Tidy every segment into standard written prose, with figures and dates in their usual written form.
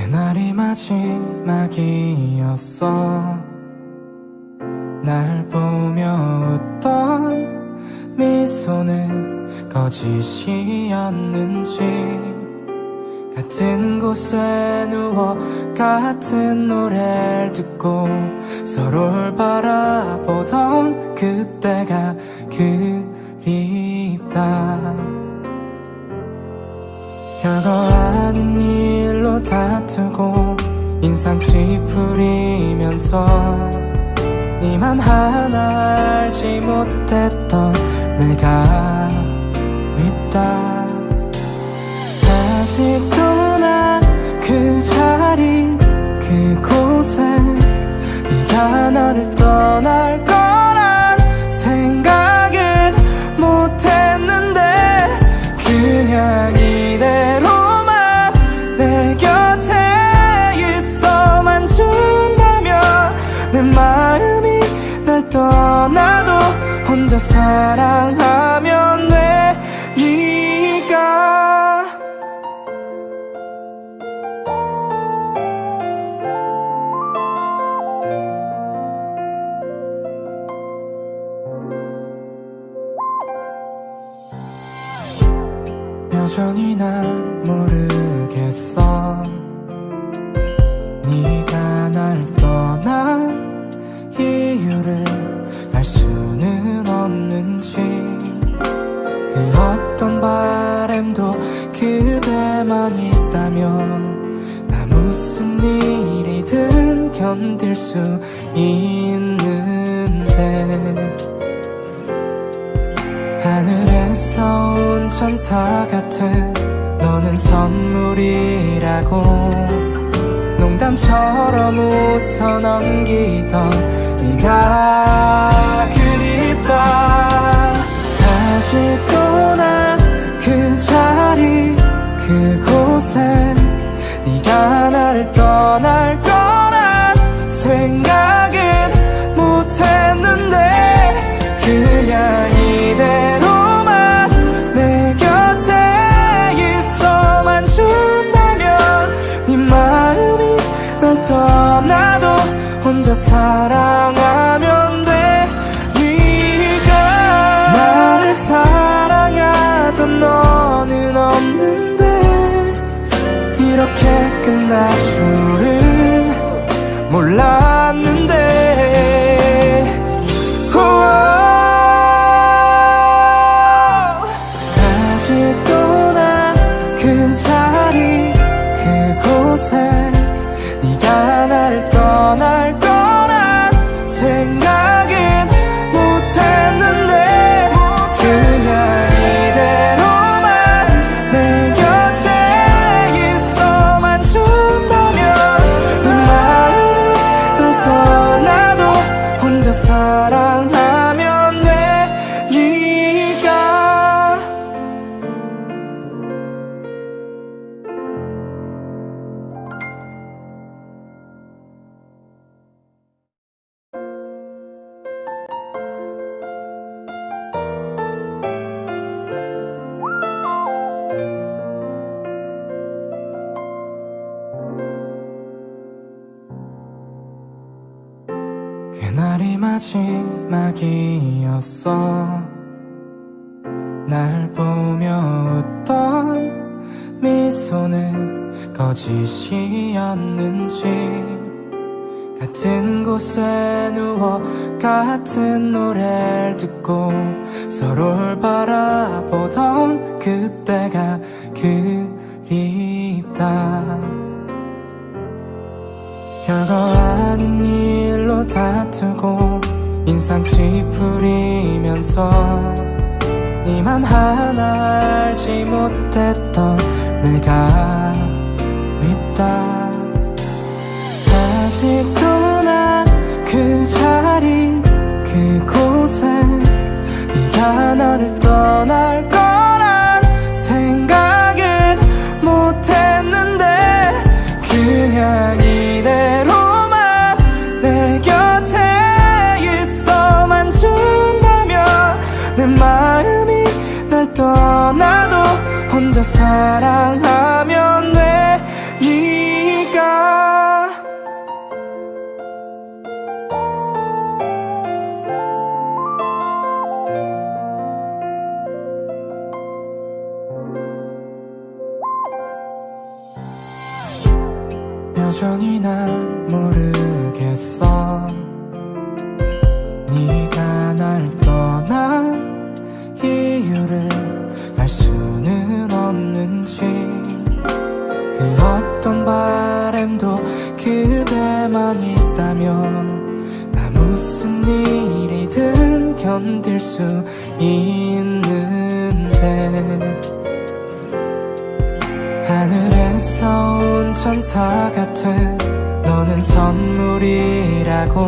그날이 마지막이었어. 날 보며 웃던 미소는 거짓이었는지, 같은 곳에 누워 같은 노래를 듣고 서로를 바라보던 그때가 그립다. 별거 아닌 일로 다투고 인상 찌푸리면서 네 맘 하나 알지 못했던 내가 밉다. 아직도 난 그 자리 그곳에 네가 나를 떠날 거란 생각은 못했는데, 그냥 이대로만 내 곁에 있어만 준다면 내 마음이 날 떠나도 혼자 사랑하면 돼. 네가 여전히 난 모르겠어. 네가 날 떠난 이유를 알 수는 없는지, 그 어떤 바램도 그대만 있다면 나 무슨 일이든 견딜 수 있는데, 하늘에서 온 천사 같은 너는 선물이라고 농담처럼 웃어 넘기던 네가 그립다. 아직도 난 그 자리 그곳에 네가 나를 떠날 거란 생각은 못했는데, 그냥 이대로만 내 곁에 있어만 준다면 네 마음이 날 떠나도 혼자 사랑하면 돼. 네가 나를 사랑하던 너는 없는데 이렇게 끝날 줄은 몰랐는데. 그 자리 그곳에 네가 나를 떠날 거란 생각은 못했는데, 그냥 이대로만 내 곁에 있어만 준다면 네 마음이 날 떠나도 혼자 사랑하면 돼. 네가 그날이 마지막이었어. 날 보며 웃던 미소는 거짓이었는지, 같은 곳에 누워 같은 노래를 듣고 서로를 바라보던 그때가 그립다. 별거 아닌 일로 다투고 인상 찌푸리면서 네 맘 하나 알지 못했던 내가 밉다. 아직도 난 그 자리 그곳에 네가 나를 떠날 거란 생각은 못했는데, 그냥 이대로만 내 곁에 있어만 준다면 내 마음이 날 떠나도 혼자 사랑하면 돼. 여전히 난 모르겠어. 네가 날 떠난 이유를 알 수는 없는지. 그 어떤 바램도 그대만 있다면 나 무슨 일이든 견딜 수 있는데. 하늘에서 온 천사 같은 너는 선물이라고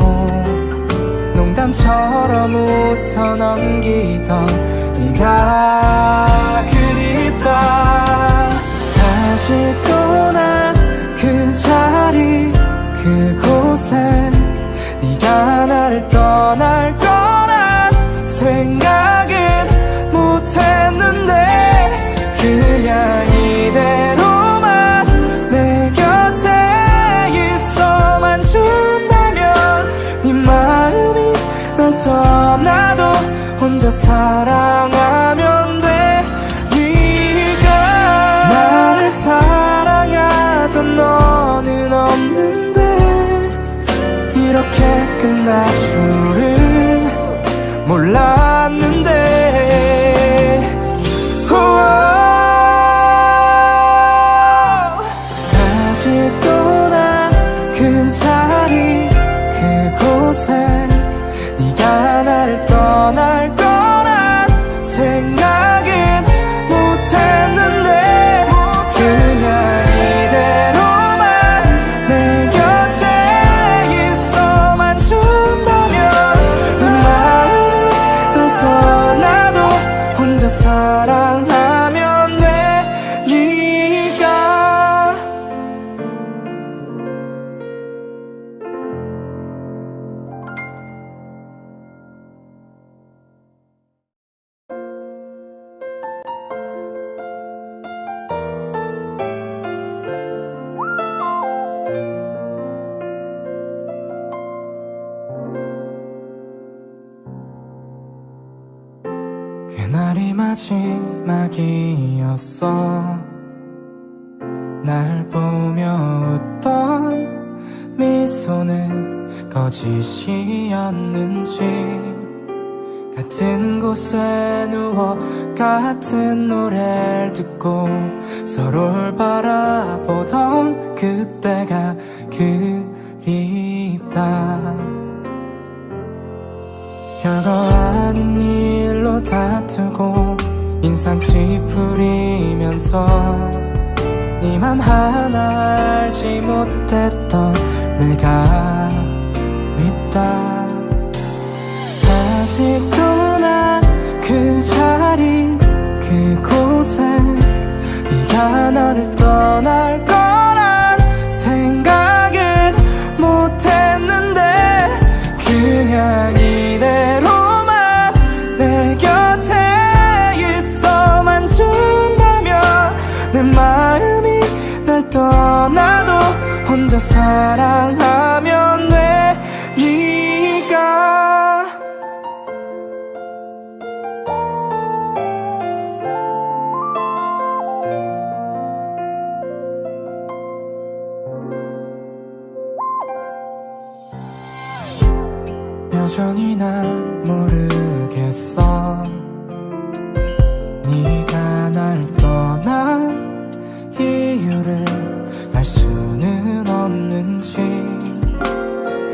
농담처럼 웃어 넘기던 네가 그립다. 아직도 난 그 자리 그곳에 네가 나를 떠날 거란 생각은 못했는데 그냥 이대로만 내 곁에 있어만 준다면 네 마음이 널 떠나도 혼자 사랑하면 돼. 네가 나를 사랑하던 너는 없는데 이렇게 끝날 줄은 몰랐는데. 아직도 난 그 자리 그곳에 네가 나를 떠날 거란 생각은 못했는데 그냥 이대로만 내 곁에 있어만 준다면 네 마음이 널 떠나도 혼자 사랑하면 돼. 네가 그날이 마지막이었어. 날 보며 웃던 미소는 거짓이었는지. 같은 곳에 누워 같은 노래를 듣고 서로를 바라보던 그때가 그립다. 별거 아닌 일로 다투고 인상 찌푸리면서 네 맘 하나 알지 못했던 내가 밉다. 아직도 난 그 자리 그곳에 네가 나를 떠날 거란 생각은 못했는데 그냥 이대로만 내 곁에 있어만 준다면 내 마음이 날 떠나도 혼자 사랑하면 돼. 네가 여전히 난 모르겠어. 네가 날 떠난 이유를 알 수는 없는지.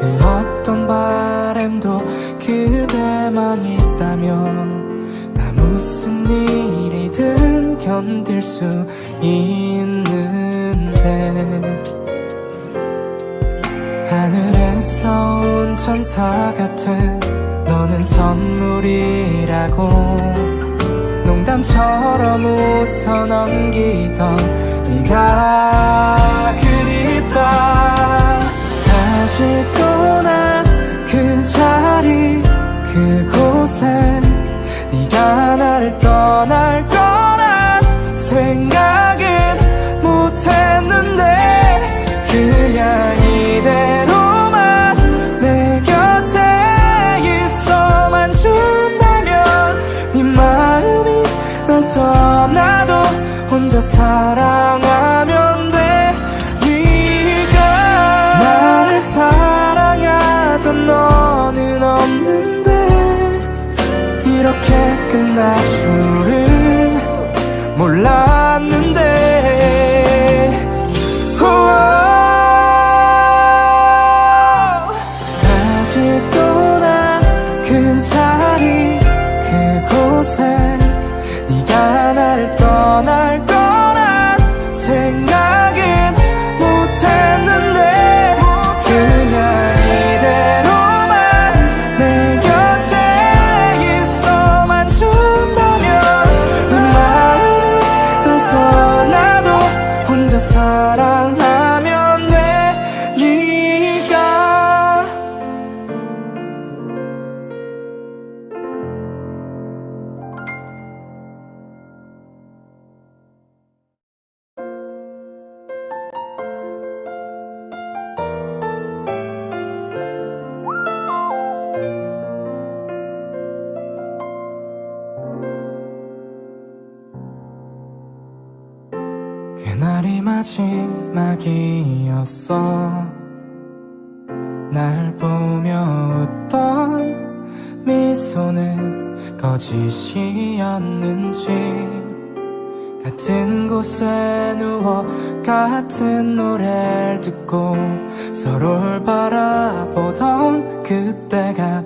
그 어떤 바램도 그대만 있다면 나 무슨 일이든 견딜 수 있는데. 하늘에서 온 천사 같은 너는 선물이라고 농담처럼 웃어 넘기던 네가 그립다. 아직도 난 그 자리 그곳에 네가 나를 떠날 거란 생각은 못했는데 그냥 이대로만 내 곁에 있어만 준다면 네 마음이 널 떠나도 혼자 사랑하면 돼. 끝날 줄은 몰랐는데 아직도 난 그 자리 그곳에 네가 나를 떠날 거란 생각은 못했는데 그냥 이대로만 내 곁에 있어만 준다면 네 마음이 널 떠나도 혼자 사랑하면 돼 네가 그날이 마지막이었어 날 보며 웃던 미소는 거짓이었는지 같은 곳에 누워 같은 노래를 듣고 서로를 바라보던 그때가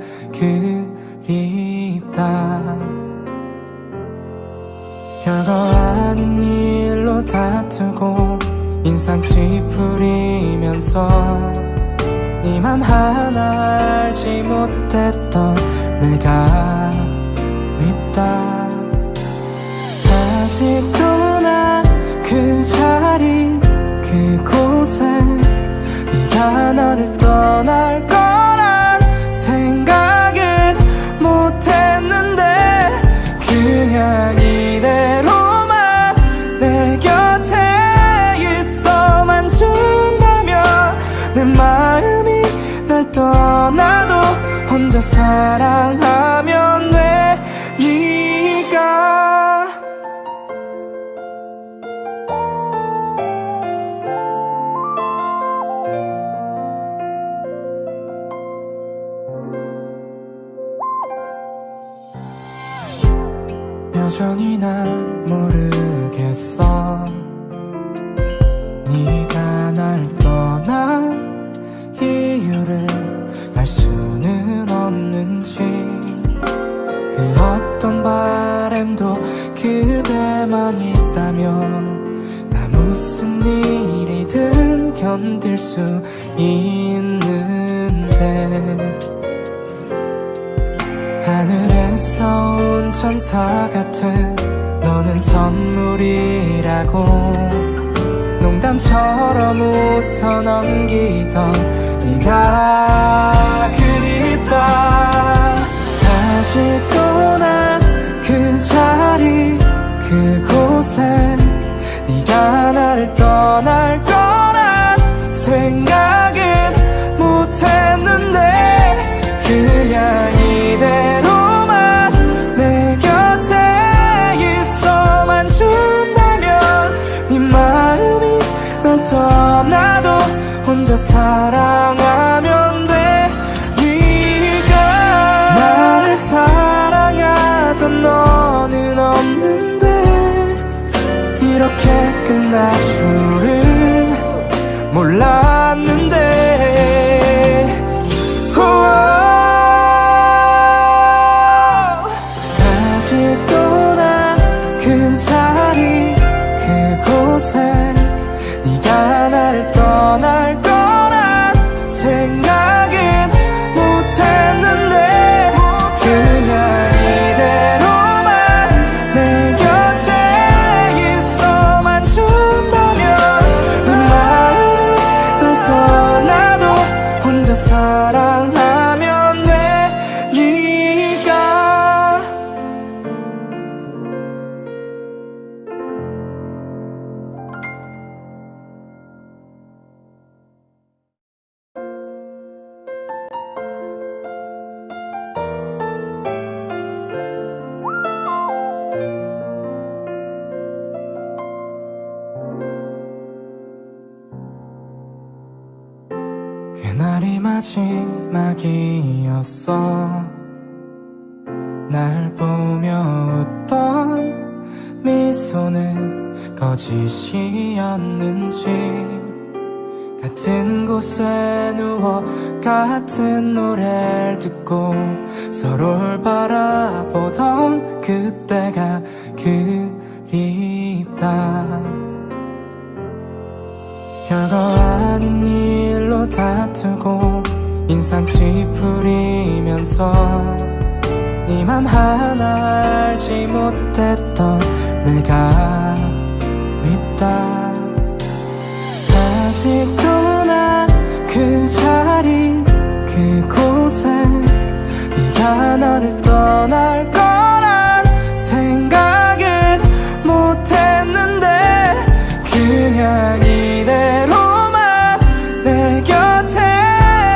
그립다 별거 아닌 일로 다투고 인상 찌푸리면서 네 맘 하나 알지 못했던 내가 밉다 아직도 난 그 자리 그곳에 네가 나를 떠날 거란 생각은 못했는데 그냥 이대로만 내 곁에 있어만 준다면 내 마음이 날 떠나도 혼자 사랑하면 돼 네가 여전히 난 모르겠어 네가 날 떠난 이유를 알 수는 없는지 그 어떤 바램도 그대만 있다면 나 무슨 일이든 견딜 수 있는데 하늘에서 온 천사 같은 너는 선물이라고 농담처럼 웃어 넘기던 네가 그립다 아직도 난 그 자리 그곳에 네가 나를 떠날 거란 생각은 못했는데 그냥 이대로만 내 곁에 있어만 준다면 네 마음이 널 떠나도 혼자 사랑하면 돼 네가 나를 사랑하던 너는 없는데 이렇게 끝날 줄은 몰랐는데 아직도 난 그 자리 그곳에 네가 나를 떠날 거란 생각은 못했는데 그냥 이대로만 내 곁에 있어만 준다면 네 마음이 널 떠나도 혼자 사랑하면 돼 네가 그날이 마지막이었어 날 보며 웃던 미소는 거짓이었는지 같은 곳에 누워 같은 노래를 듣고 서로를 바라보던 그때가 그립다. 별거 아닌 일로 다투고 인상 찌푸리면서 네 맘 하나 알지 못했던 내가 밉다. 아직도 난 그 자리 그곳에 네가 나를 떠날 거란 생각은 못했는데 그냥 이대로만 내 곁에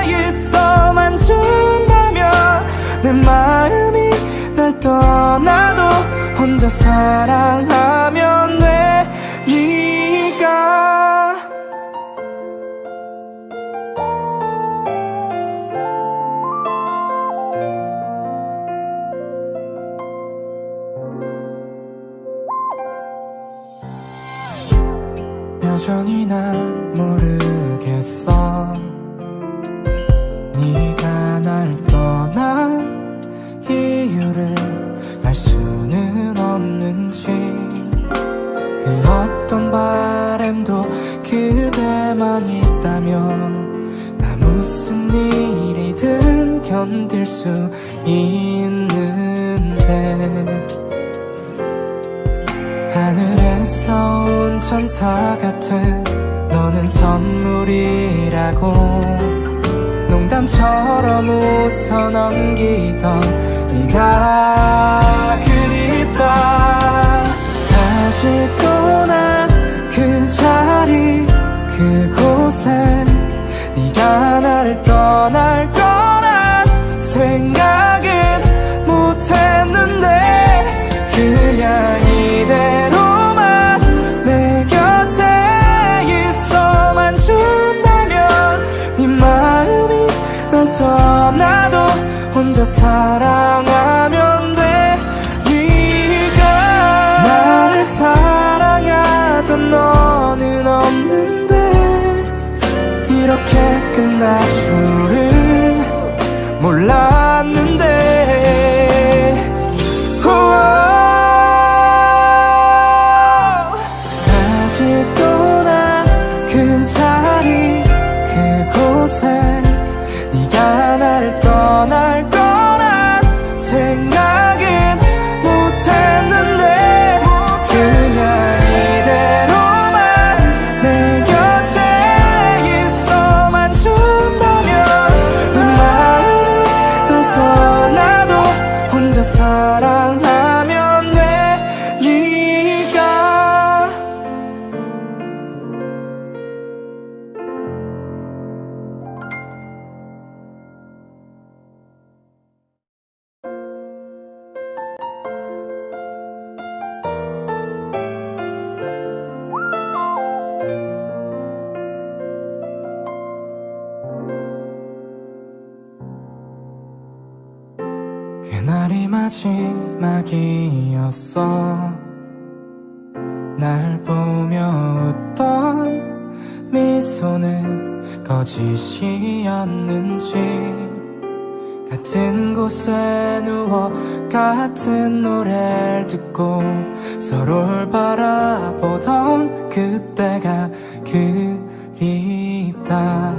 있어만 준다면 내 마음이 날 떠나도 혼자 사랑하면 돼. 네가 여전히 난 모르겠어. 네가 날 떠난 이유를 알 수는 없는지 그 어떤 바램도 그대만 있다면 나 무슨 일이든 견딜 수 있는데 하늘에서 온 천사 같은 너는 선물이라고 농담처럼 웃어 넘기던 네가 그립다. 아직도 난 그 자리 그곳에 네가 나를 떠날 거란 생각은 못했는데 그냥 이대로만 내 곁에 있어만 준다면 네 마음이 날 떠나도 혼자 사랑하면 돼. 네가 나를 사랑하던 너는 없는데 이렇게 끝날 줄은 몰랐는데 아직도 난 그 자리 그곳에 네가 나를 떠날 거란 생각은 못했는데 그냥 이대로만 내 곁에 있어만 준다면 네 마음이 날 떠나도 혼자 사랑하면 돼. 네가 그날이 마지막이었어. 날 보며 웃던 미소는 거짓이었는지 같은 곳에 누워 같은 노래를 듣고 서로를 바라보던 그때가 그립다.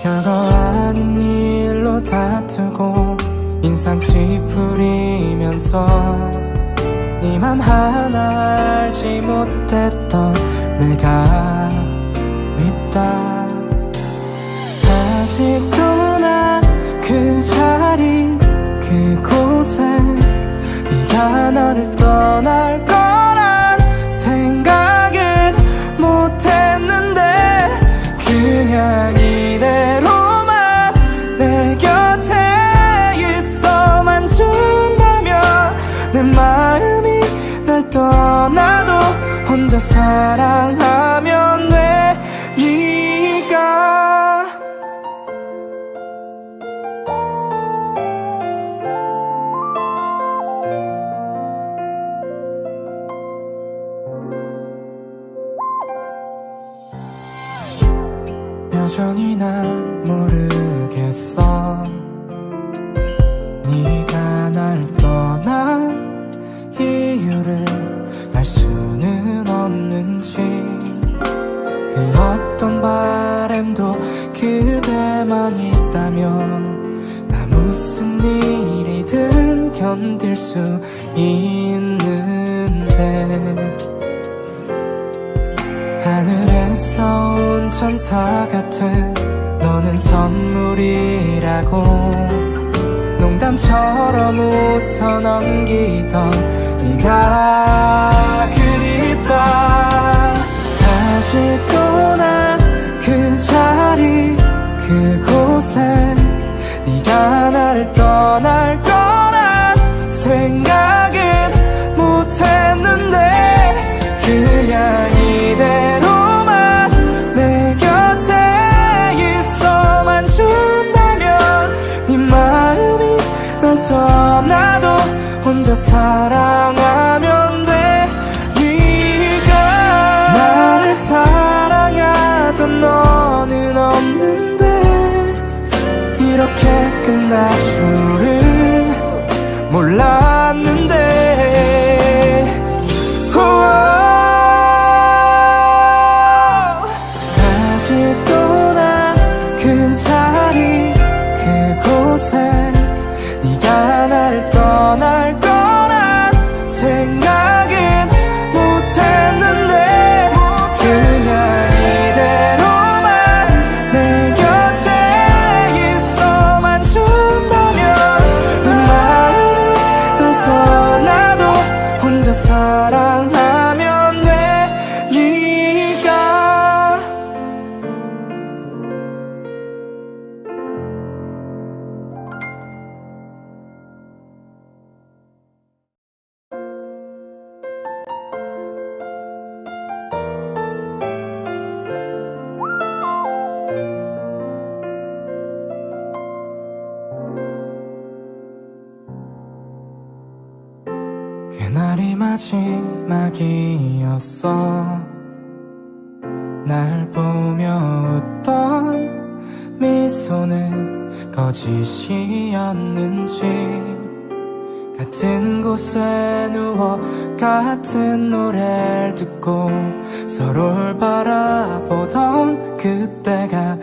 별거 아닌 일로 다투고 인상 찌푸리면서 네 맘 하나 알지 못했던 내가 밉다. 아직도 난 그 자리 그곳에 네가 나를 떠날 거란 생각은 못했는데 그냥 이대로만 내 곁에 있어만 준다면 내 마음이 날 떠나도 혼자 사랑하면 여전히 난 모르겠어. 네가 날 떠난 이유를 알 수는 없는지. 그 어떤 바램도 그대만 있다면 나 무슨 일이든 견딜 수 있는데. 하늘에서 온 천사 같은 너는 선물이라고 농담처럼 웃어 넘기던 네가 그립다. 아직도 난 그 자리 그곳에 네가 나를 떠날 거란 생각은 못했는데 그냥 이대로만 내 곁에 있어만 준다면 네 마음이 널 떠나도 혼자 사랑하면 돼. 네가 나를 사랑하던 너는 없는데 이렇게 끝날 줄은 몰랐는데. 아직도 난 그 자리 그곳에 네가 나를 떠날 거란 생각은 못했는데 그냥 이대로만 내 곁에 있어만 준다면 네 마음이 널 떠나도 혼자 사랑하면 돼. 네가 그날이 마지막이었어. 날 보며 웃던 미소는 거짓이었는지. 같은 곳에 누워 같은 노래를 듣고 서로를 바라보던 그때가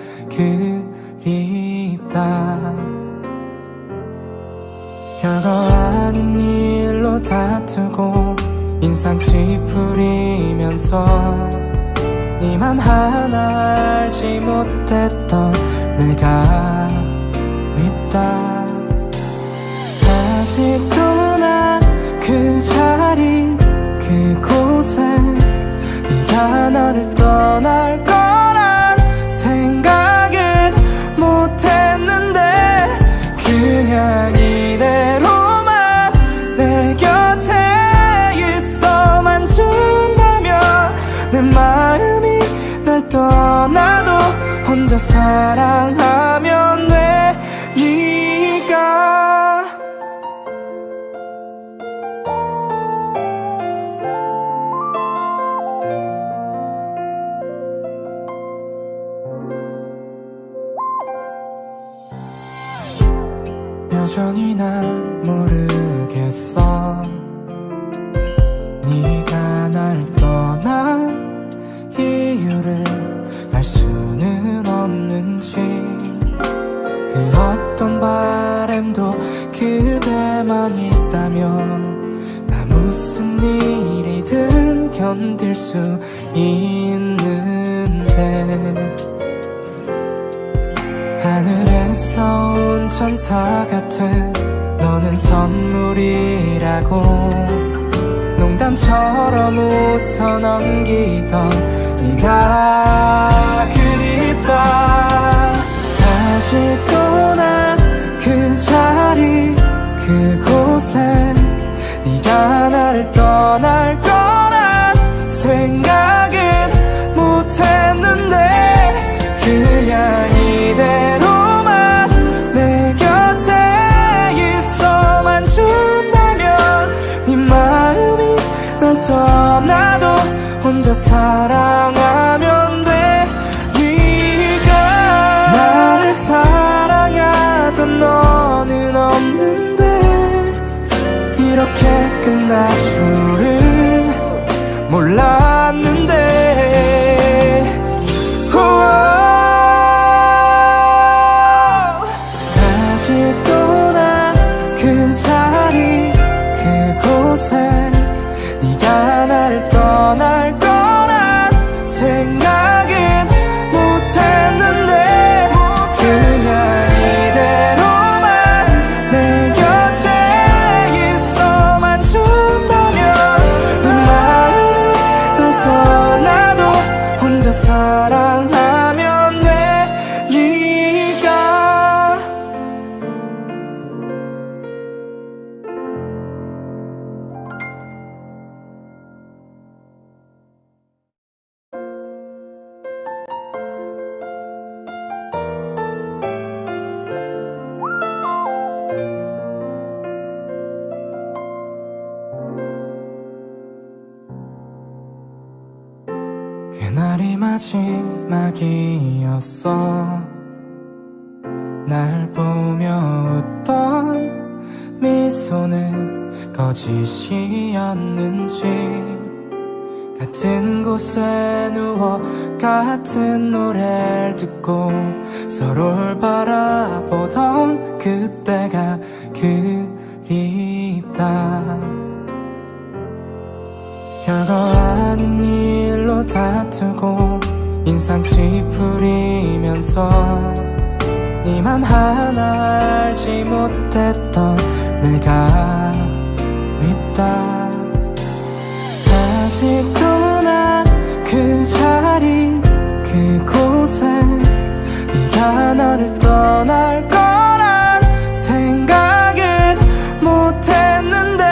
그립다. 별거 아닌 일로 다투고 인상 찌푸리면서 네 맘 하나 알지 못했던 내가 밉다. 아직도 난 그 자리 그곳에 네가 나를 떠날 거란 생각은 못했는데 그냥 이대로만 내 곁에 있어만 준다면 내 마음이 날 떠나도 혼자 사랑하면 돼. 네가 여전히 난 모르겠어. 네가 날 떠난 이유를 알 수는 없는지. 그 어떤 바램도 그대만 있다면 나 무슨 일이든 견딜 수 있는데. 하늘에서 온 천사 같은 너는 선물이라고 농담처럼 웃어 넘기던 네가 그립다. 아직도 난 그 자리 그곳에 네가 나를 떠날 거란 생각은 못했는데 그냥 이대로만 내 곁에 있어만 준다면 네 마음이 널 떠나도 혼자 사랑하면 돼. 끝날 줄은 몰랐는데 아직도 난 그 자리 그곳에 네가 나를 떠날 거란 생각은 못했는데 그냥 이대로만 내 곁에 있어만 준다면 내 마음이 널 떠나도 혼자 사랑하면 돼 네가 그날이 마지막이었어 날 보며 웃던 미소는 거짓이었는지 같은 곳에 누워 같은 노래를 듣고 서로를 바라보던 그때가 그립다 별거 아닌 일로 다투고 인상 찌푸리면서 네 맘 하나 알지 못했던 내가 밉다 아직도 난 그 자리 그곳에 네가 나를 떠날 거란 생각은 못했는데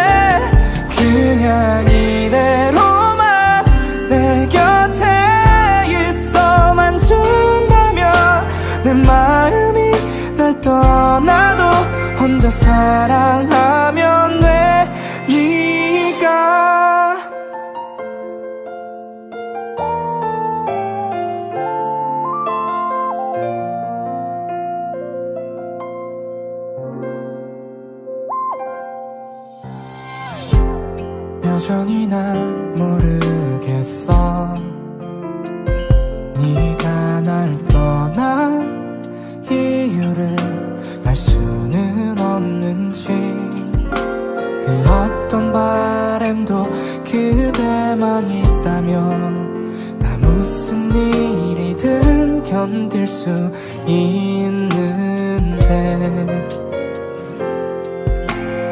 그냥 이대로만 내 곁에 있어만 준다면 내 마음이 날 떠나도 혼자 사랑하면 돼 네가 여전히 난 모르겠어 네가 날 떠난 이유를 알 수는 없는지 그 어떤 바램도 그대만 있다면 나 무슨 일이든 견딜 수 있는데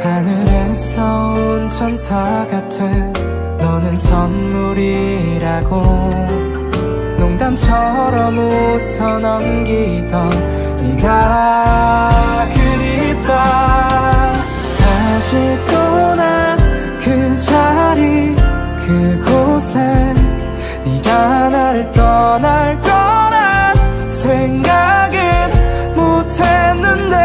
하늘에서 온 천사 같은 너는 선물이라고 농담처럼 웃어 넘기던 네가 그립다 아직도 난 그 자리 그곳에 네가 나를 떠날 거란 생각은 못했는데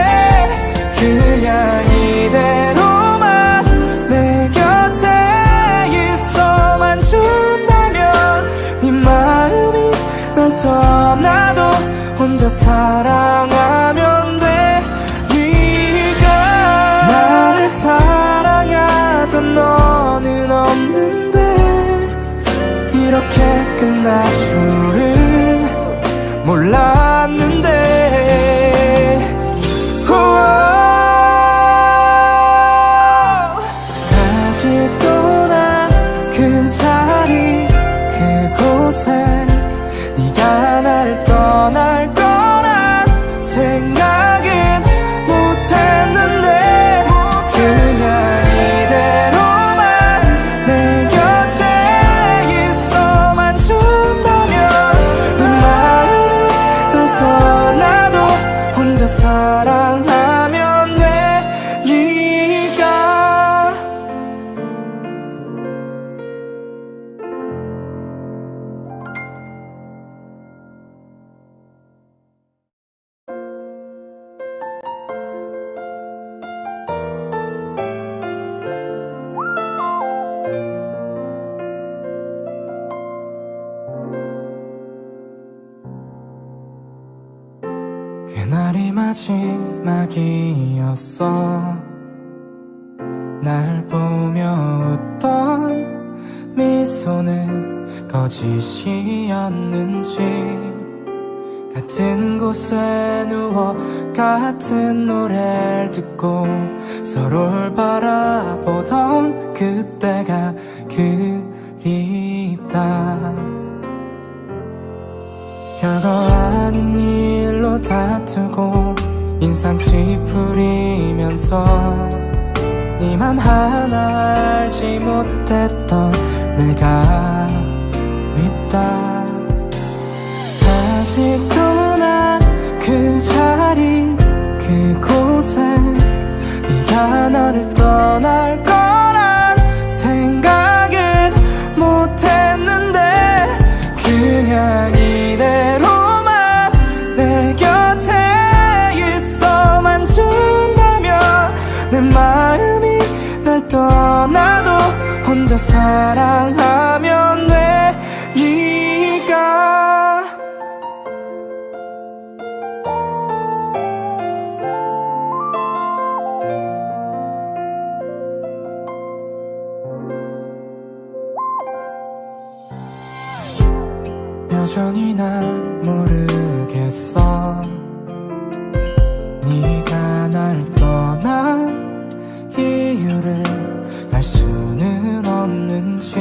그냥 이대로만 내 곁에 있어만 준다면 네 마음이 널 떠나도 혼자 사랑하면 돼 네가 나를 사랑하던 너는 없는데 이렇게 끝날 줄은 몰랐는데 아직도 난 그 자리 그곳에 네가 나를 떠날 거란 생각은 못했는데 그냥 이대로만 내 곁에 있어만 준다면 내 마음이 널 떠나도 혼자 사랑하면 돼 네가 그날이 마지막이었어 날 보며 거짓이었는지 같은 곳에 누워 같은 노래를 듣고 서로를 바라보던 그때가 그립다. 별거 아닌 일로 다투고 인상 찌푸리면서 네 맘 하나 알지 못했던 내가 밉다. 아직도 난 그 자리 그곳에 네가 나를 떠날 거란 생각은 못했는데 그냥 이대로만 내 곁에 있어만 준다면 내 마음이 날 떠나도 혼자 사랑하면 돼. 네가 여전히 난 모르겠어. 네가 날 떠난 이유를 알 수는 없는지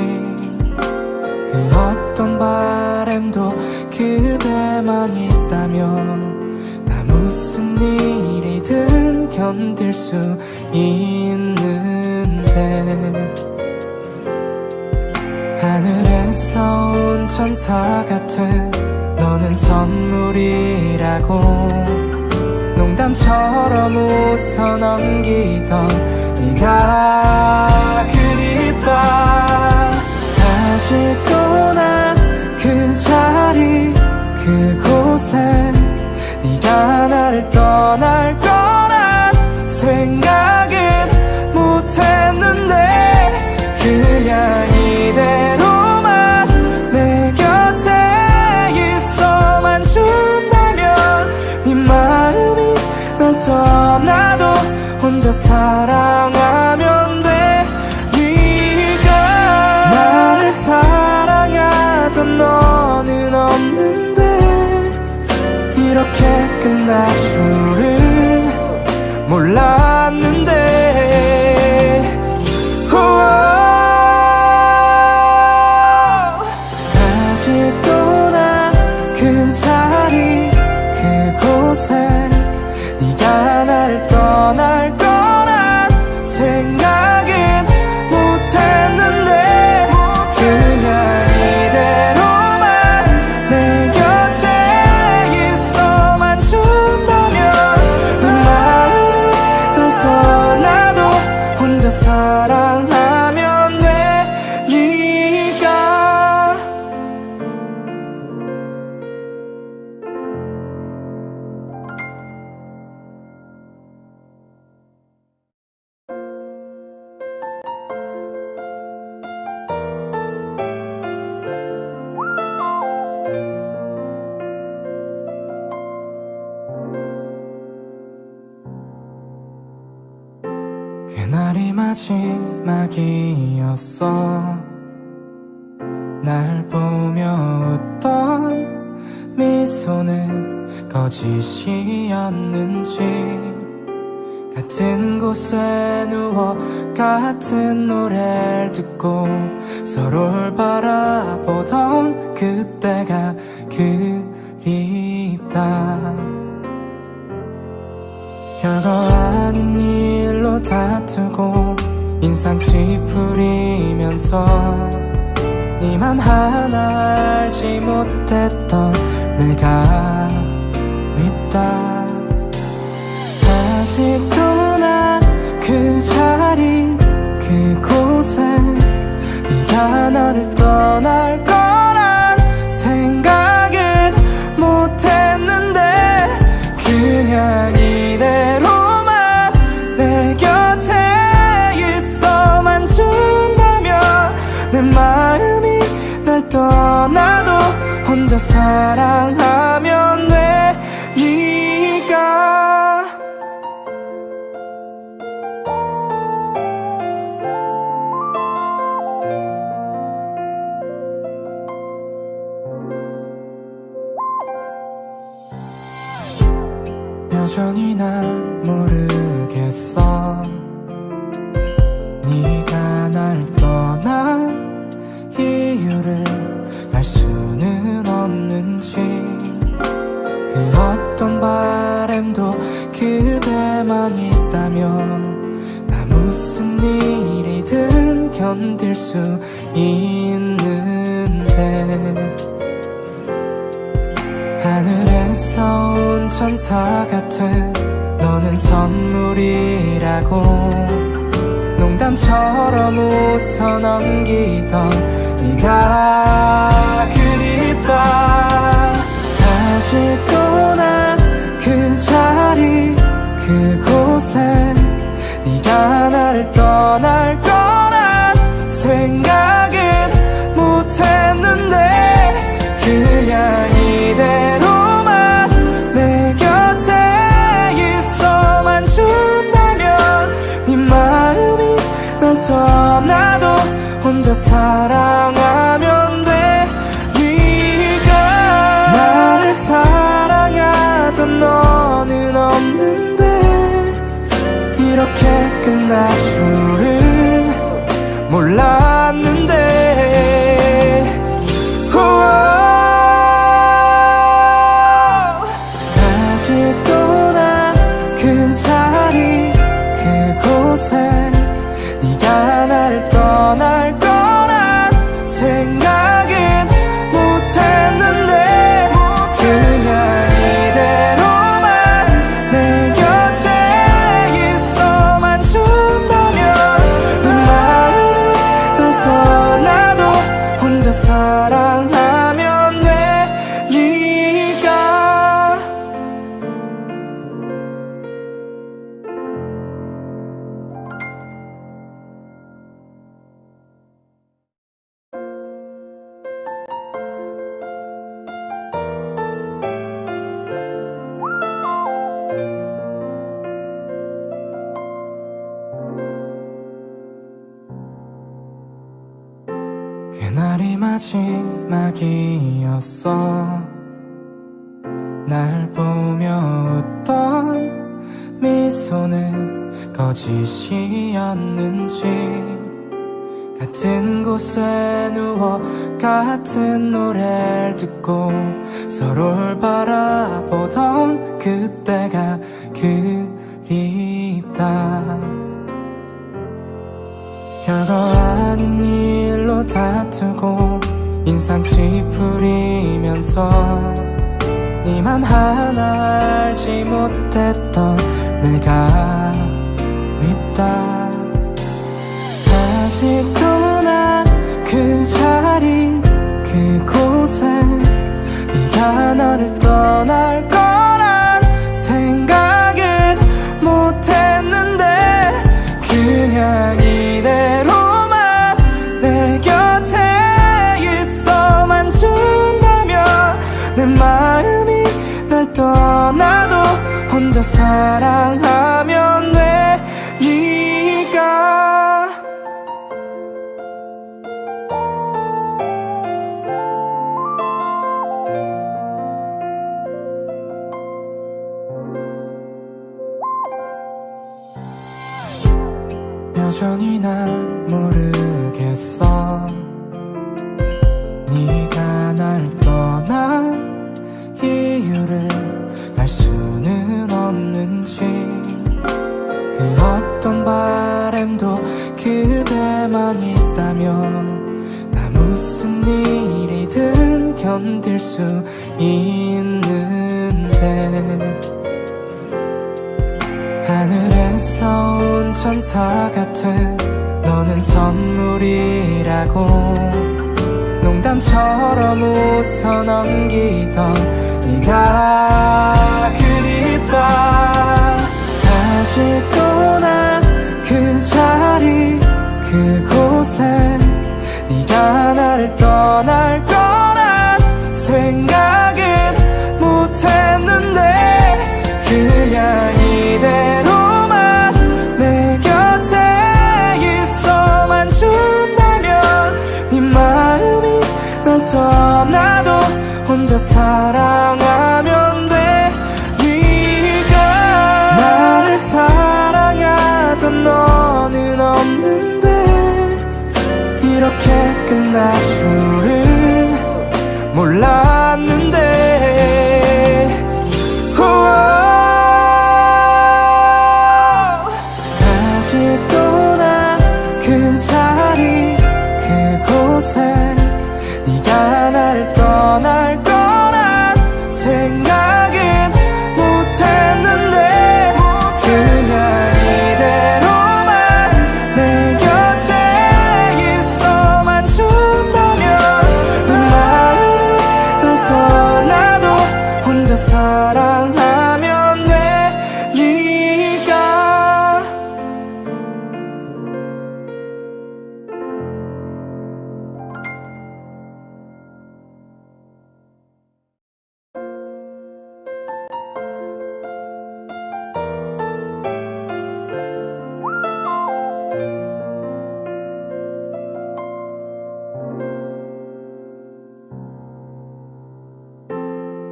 그 어떤 바램도 그대만 있다면 나 무슨 일이든 견딜 수 있는데 하늘에서 온 천사 같은 너는 선물이라고 농담처럼 웃어 넘기던 네가 그립다. 아직도 난 그 자리 그곳에 네가 나를 떠날 거란 생각은 못했는데 그냥 이대로만 내 곁에 있어만 준다면 네 마음이 날 떠나도 혼자 사랑하면 돼. 네가 나를 사랑하던 너는 없는데 이렇게 끝날 줄은 몰랐는데 아직도 난 그 자리 그곳에 네가 나를 떠날 거란 생각은 못했는데 그냥 이대로만 내 곁에 있어만 준다면 내 마음이 널 떠나도 혼자 사랑하면 돼. 네가 그날이 마지막이었어. 날 보며 웃던 미소는 거짓이었는지 같은 곳에 누워 같은 노래를 듣고 서로를 바라보던 그때가 그립다. 별거 아닌 일로 다투고 인상 찌푸리면서 네 맘 하나 알지 못했던 내가 밉다. 아직도 난 그 자리 그곳에 네가 나를 떠날 거란 생각은 못했는데 그냥 이대로만 내 곁에 있어만 준다면 내 마음이 날 떠나도 혼자 사랑하면 돼. 네가 여전히 난 모르겠어. 네가 날 떠난 이유를 알 수는 없는지. 그 어떤 바램도 그대만 있다면 나 무슨 일이든 견딜 수 있는데. 하늘에서 온 천사 같은 너는 선물이라고 농담처럼 웃어 넘기던 네가 그립다. 아직도 난 그 자리 그곳에 네가 나를 떠날 거란 생각은 못했는데 그냥 이대로만 내 곁에 있어만 준다면 네 마음이 널 떠나도 혼자 사랑하면 돼. 네가 나를 사랑하던 너는 없는데 이렇게 끝날 줄은 몰랐는데. 아직도 난 그 자리 그곳에 네가 나를 떠날 거란 생각은 못했는데 그냥 이대로만 내 곁에 있어만 준다면 네 마음이 널 떠나도 혼자 사랑하면 돼. 네가 그날이 마지막이었어. 날 보며 웃던 미소는 거짓이었는지. 같은 곳에 누워 같은 노래를 듣고 서로를 바라보던 그때가 그립다. 별거 아닌 일로 다투고 인상 찌푸리면서 네 맘 하나 알지 못했던 내가 밉다. 아직도 난 그 자리 그곳에 네가 나를 떠날 거란 생각은 못했는데 그냥 이대로만 내 곁에 있어만 준다면 내 마음이 날 떠나도 혼자 사랑하면 돼. 네가 여전히 난 모르겠어. 네가 날 떠난 이유를 알 수는 없는지. 그 어떤 바램도 그대만 있다면 나 무슨 일이든 견딜 수 있는데. 하늘에서 온 천사 같은 너는 선물이라고 농담처럼 웃어 넘기던 네가 그립다. 아직도 난 그 자리 그곳에 네가 나를 떠날 거란 생각은 못했는데 그냥 이대로만 내 곁에 있어만 준다면 네 마음이 널 떠나도 혼자 사랑하면 돼. 네가 사랑하던 너는 없는데 이렇게 끝날 줄은 몰랐는데 아직도 난 그 자리 그곳에 네가 나를 떠날 거란 생각은 못했는데 그냥 이대로만 내 곁에 있어만 준다면 내 마음이 널 떠나도 혼자 사랑하면 되니까.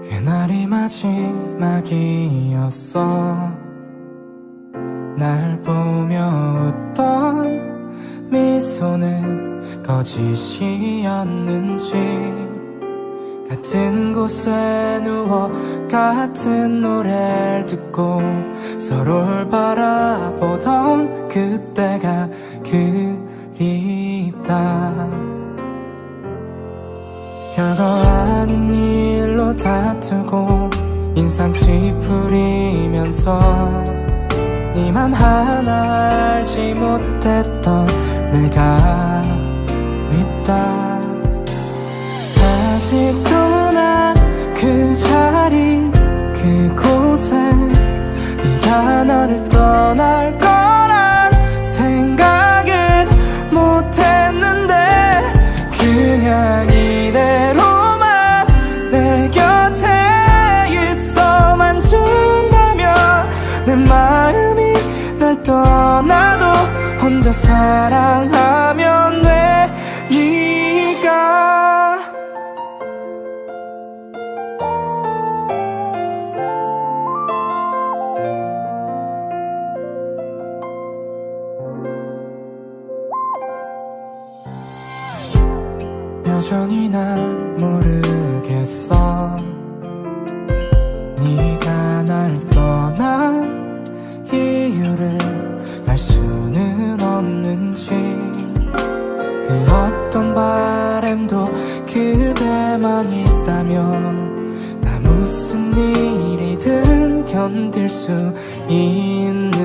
그날이 마지막이었어. 날 보며 웃던 미소는 거짓이었는지 같은 곳에 누워 같은 노래를 듣고 서로를 바라보던 그때가 그립다. 별거 아닌 일로 다투고 인상 찌푸리면서 네 맘 하나 알지 못했던 내가 밉다. 아직도 난 그 자리 그곳에 네가 나를 떠날 거란 생각은 못했는데 그냥 이대로만 내 곁에 있어만 준다면 내 마음이 날 떠나도 혼자 사랑하면 되니까. 여전히 난 모르겠어. 네가 날 떠난 이유를 알 수는 없는지 그 어떤 바램도 그대만 있다면 나 무슨 일이든 견딜 수 있는데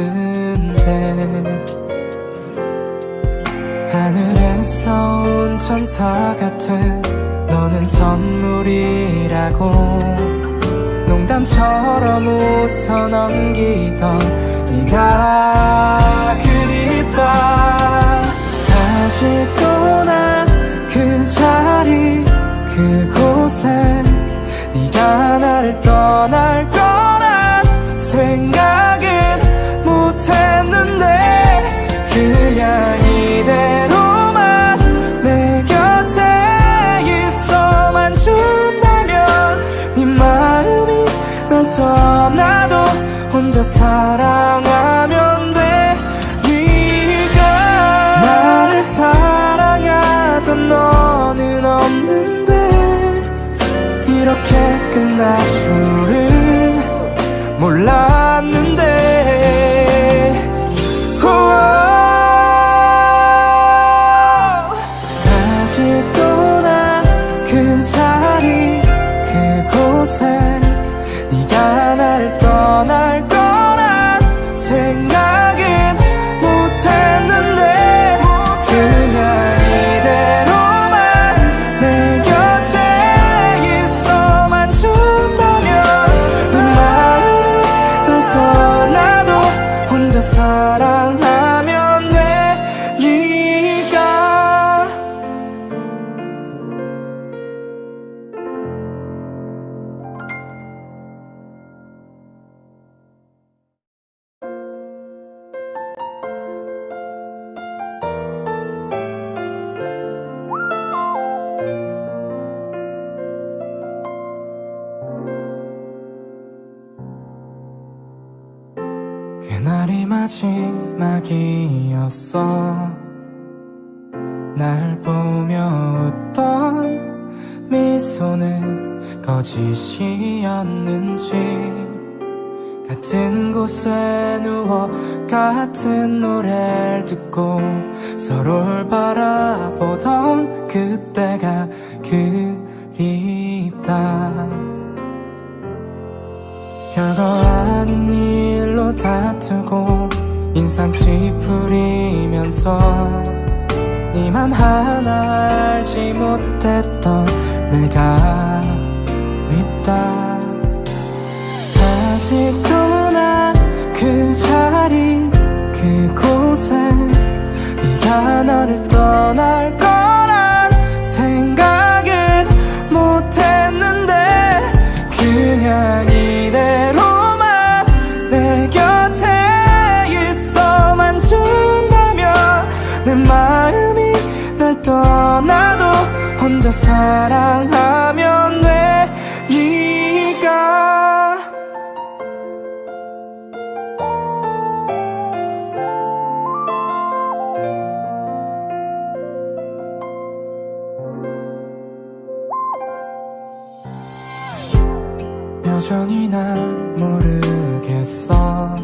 하늘에서 온 천사 같은 너는 선물이라고 농담처럼 웃어 넘기던 네가 그립다. 아직도 난 그 자리 그곳에 네가 나를 떠날 거란 생각은 못했는데 그냥 이대로만 내 곁에 있어만 준다면 네 마음이 널 떠나도 혼자 사랑하면 되니까. 나를 사랑하던 너는 없는데 이렇게 끝날 줄은 몰랐는데 아직도 난 그 자리 그곳에 네가 나를 떠날 거란 생각은 못했는데 그냥 이대로만 내 곁에 있어만 준다면 내 마음이 널 떠나도 혼자 사랑하면 되니까. 그날이 마지막이었어. 날 보며 웃던 미소는 거짓이었는지, 같은 곳에 누워 같은 노래를 듣고 서로를 바라보던 그때가 그립다. 별거 아닌 일로 다투고 인상 찌푸리면서 네 맘 하나 알지 못했던 내가 밉다. 아직도 난 그 자리 그곳에 네가 나를 떠날 거란 생각은 못했는데, 그냥 이대로만 내 곁에 있어만 준다면 내 마음이 날 떠나도 혼자 사랑하면 돼. 네가 여전히 난 모르겠어.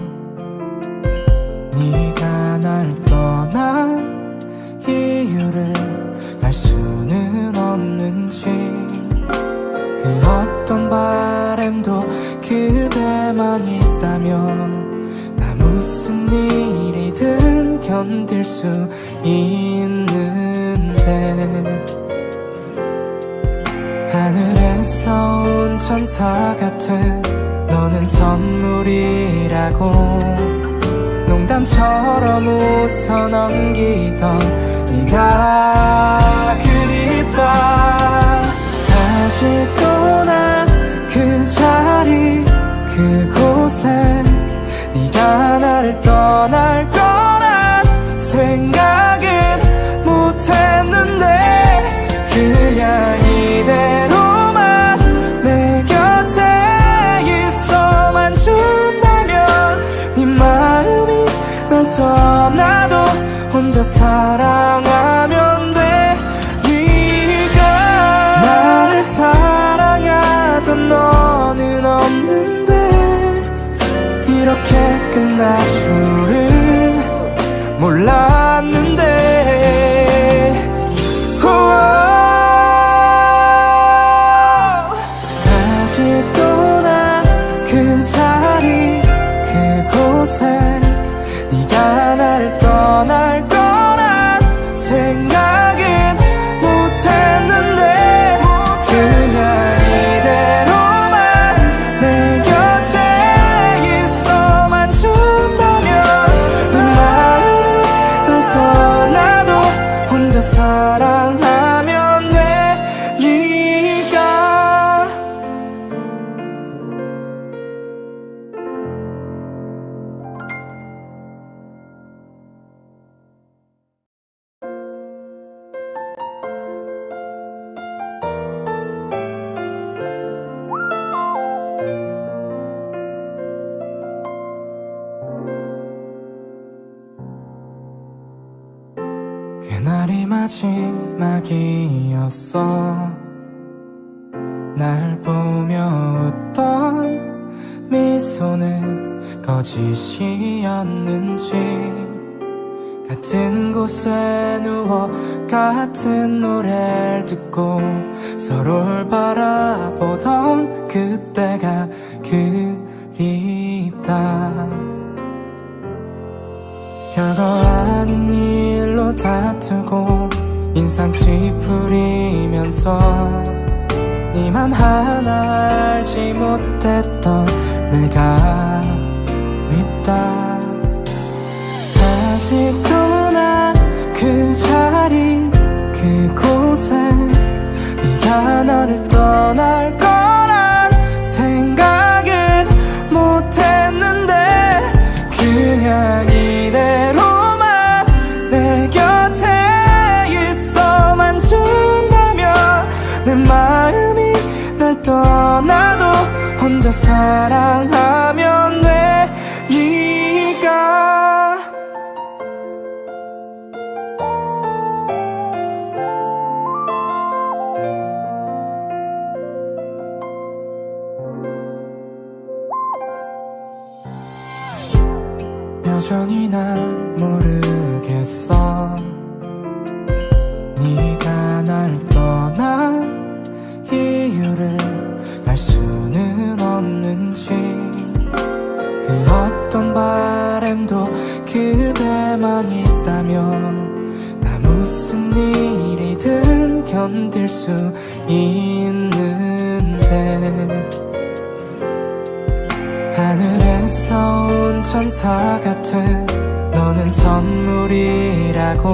네가 날 떠난 이유를 알 수는 없는지, 그 어떤 바램도 그대만 있다면 나 무슨 일이든 견딜 수 있는데, 하늘에서 온 천사 같은 너는 선물이라고 농담처럼 웃어 넘기던 네가 그립다. 아직도 난 그 자리 그곳에 네가 나를 떠날 거란 생각은 못했는데, 그냥 이대로만 내 곁에 있어만 준다면 네 마음이 날 떠나도 혼자 사랑하면 돼. 네가 나를 사랑하던 너는 없는데 이렇게 끝날 줄은 몰랐는데. 아직도 난 그 자리 그곳에 네가 나를 떠날 거란 생각은 못했는데, 그냥 이대로만 내 곁에 있어만 준다면 네 마음이 날 떠나도 혼자 사랑하면 돼. 네가 그날이 마지막이었어. 날 보며 웃던 미소는 거짓이었는지, 같은 곳에 누워 같은 노래를 듣고 서로를 바라보던 그때가 그립다. 별거 아닌 일로 다투고 인상 찌푸리면서 네 맘 하나 알지 못했던 내가 밉다. 아직도 난 그 자리 그곳에 네가 나를 떠날 거란 생각은 못했는데, 그냥 이대로만 내 곁에 있어만 준다면 내 마음이 날 떠나도 혼자 사랑하면 돼. 네가 여전히 난 모르겠어. 네가 날 떠난 이유를 알 수는 없는지. 그 어떤 바램도 그대만 있다면 나 무슨 일이든 견딜 수 있는데. 하늘에서 온 천사 같은 너는 선물이라고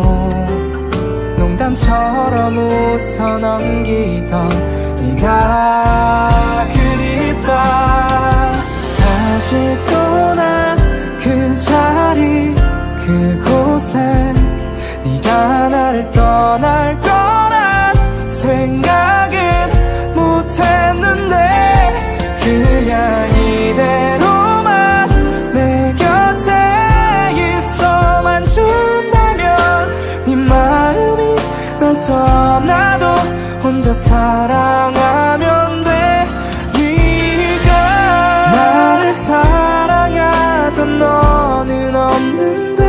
농담처럼 웃어 넘기던 네가 그립다. 아직도 난 그 자리 그곳에 네가 나를 떠날 거란 생각은 못했는데 그냥 이대로만 내 곁에 있어만 준다면 네 마음이 널 떠나도 혼자 사랑하면 돼. 네가 나를 사랑하던 너는 없는데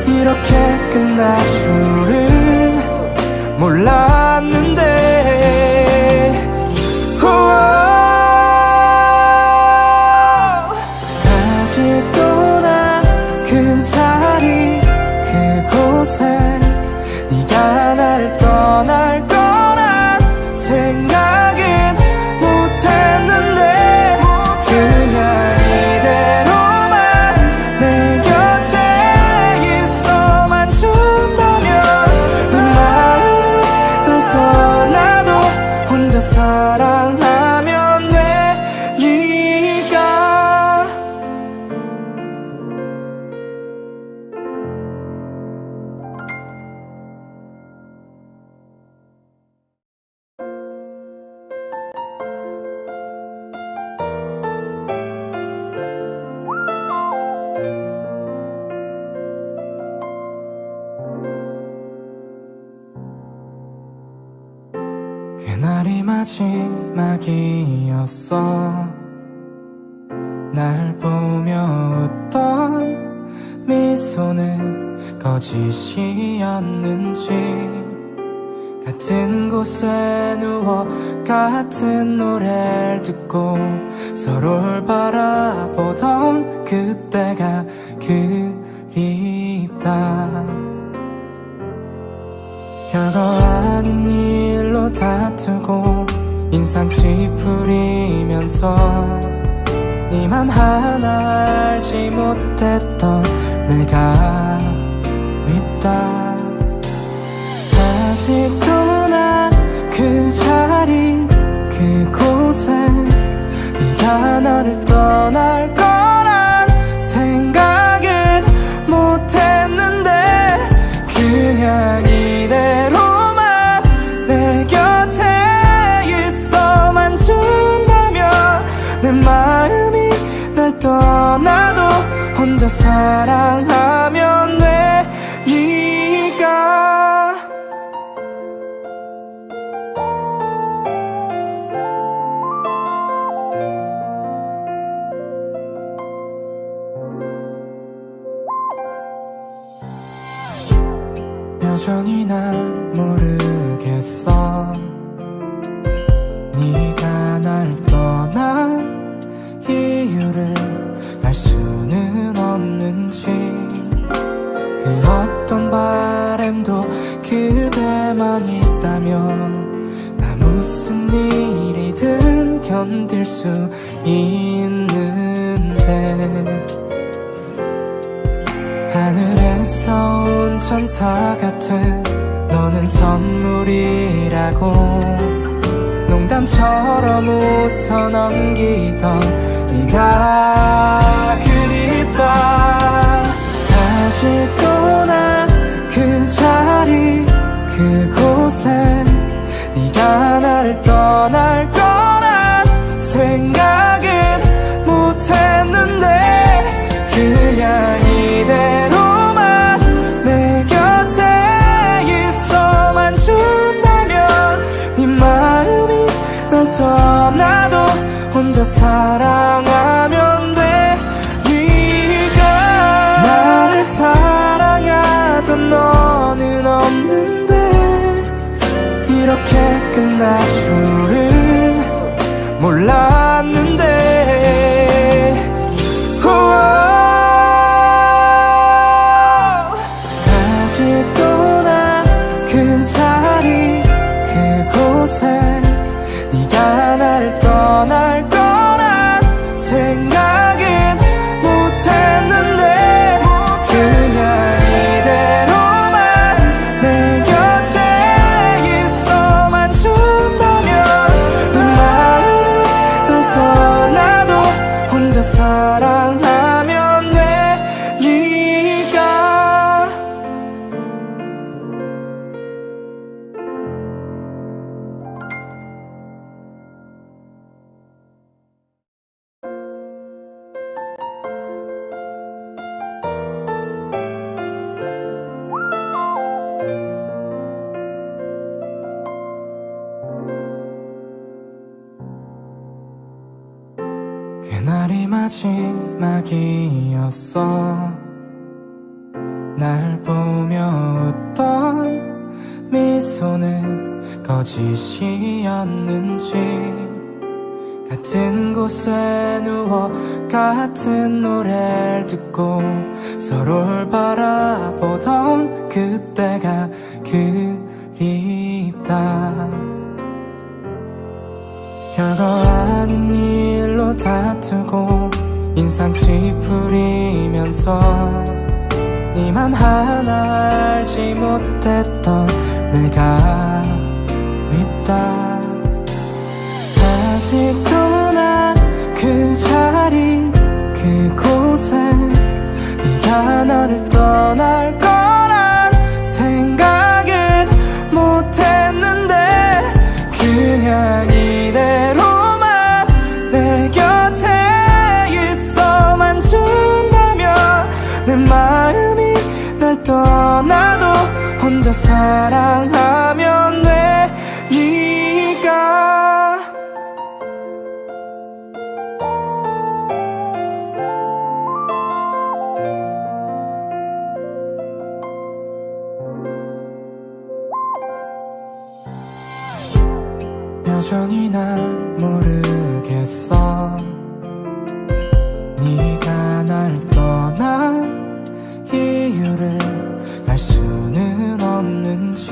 이렇게 끝날 줄은 몰랐는데. 아직도 난 그 자리 그곳에 네가 나를 떠날 거란 생각은 못했는데 그냥 이대로만 내 곁에 있어만 준다면 네 마음이 널 떠나도 혼자 사랑하면 돼. 네가 그날이 마지막이었어. 날 보며 웃던 미소는 거짓이었는지. 같은 곳에 누워 같은 노래를 듣고 서로를 바라보던 그때가 그립다. 별거 아닌 일로 다투고 인상 찌푸리면서 네 맘 하나 알지 못했던 내가 밉다. 아직도 난 그 자리 그곳에 네가 나를 떠날 거란 생각은 못했는데 그냥 이대로만 내 곁에 있어만 준다면 내 마음이 날 떠나도 혼자 사랑하면 돼. 네가 여전히 난 모르겠어. 네가 날 떠난 이유를 알 수는 없는지. 그 어떤 바램도 그대만 있다면 나 무슨 일이든 견딜 수 있는데. 하늘에서 온 천사 같은 너는 선물이라고 농담처럼 웃어 넘기던 네가 그립다. 아직도 난 그 자리 그곳에 네가 나를 떠날 거란 생각은 못했는데 그냥 이대로만 내 곁에 있어만 준다면 네 마음이 널 떠나도 혼자 사랑하면 돼. 네가 끝날 줄은 몰랐는데 아직도 난 그 자리 그곳에 네가 나를 떠날 거란 생각은 못했는데 그냥 이대로만 내 곁에 있어만 준다면 내 마음이 널 떠나도 혼자 사랑하면 되니까. 그날이 마지막이었어. 날 보며 웃던 미소는 거짓이었는지 같은 곳에 누워 같은 노래를 듣고 서로를 바라보던 그때가 그립다. 별거 아닌 일로 다투고 인상 찌푸리면서 네 맘 하나 알지 못했던 내가 밉다. 아직도 난 그 자리 그곳에 네가 나를 떠날 거란 생각은 못했는데 그냥 이대로만 내 곁에 있어만 준다면 내 마음이 날 떠나도 혼자 사랑하면 되니까. 여전히 난 모르겠어. 네가 날 떠난 이유를 알 수는 없는지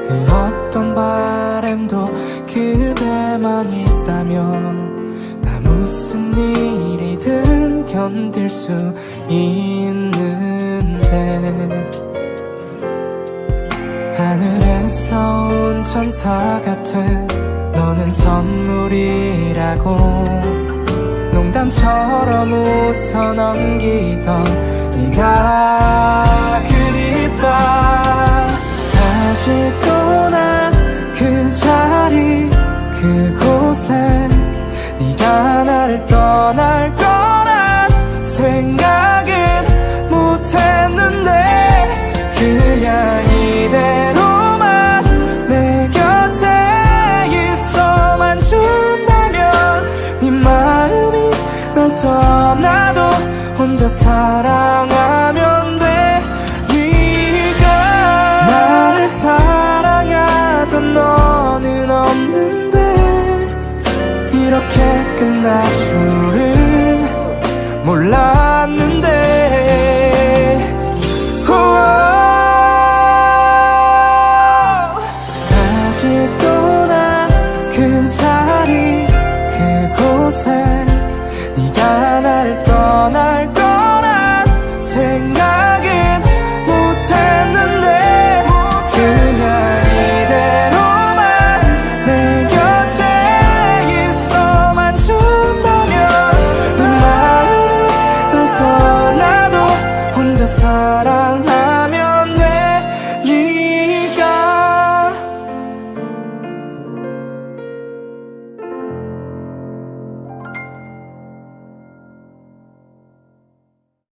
그 어떤 바램도 그대만 있다면 나 무슨 일이든 견딜 수 있는데 하늘에서 온 천사 같은 너는 선물이라고 농담처럼 웃어 넘기던 네가 그립다. 아직도 난 그 자리 그곳에 네가 나를 떠날 거란 생각은 못했는데 그냥 이대로만 내 곁에 있어만 준다면 네 마음이 널 떠나도 혼자 사랑하면 되니까. 나를 사랑하던 너는 없는데 이렇게 끝날 줄은 몰랐는데 아직도 난 그 자리 그곳에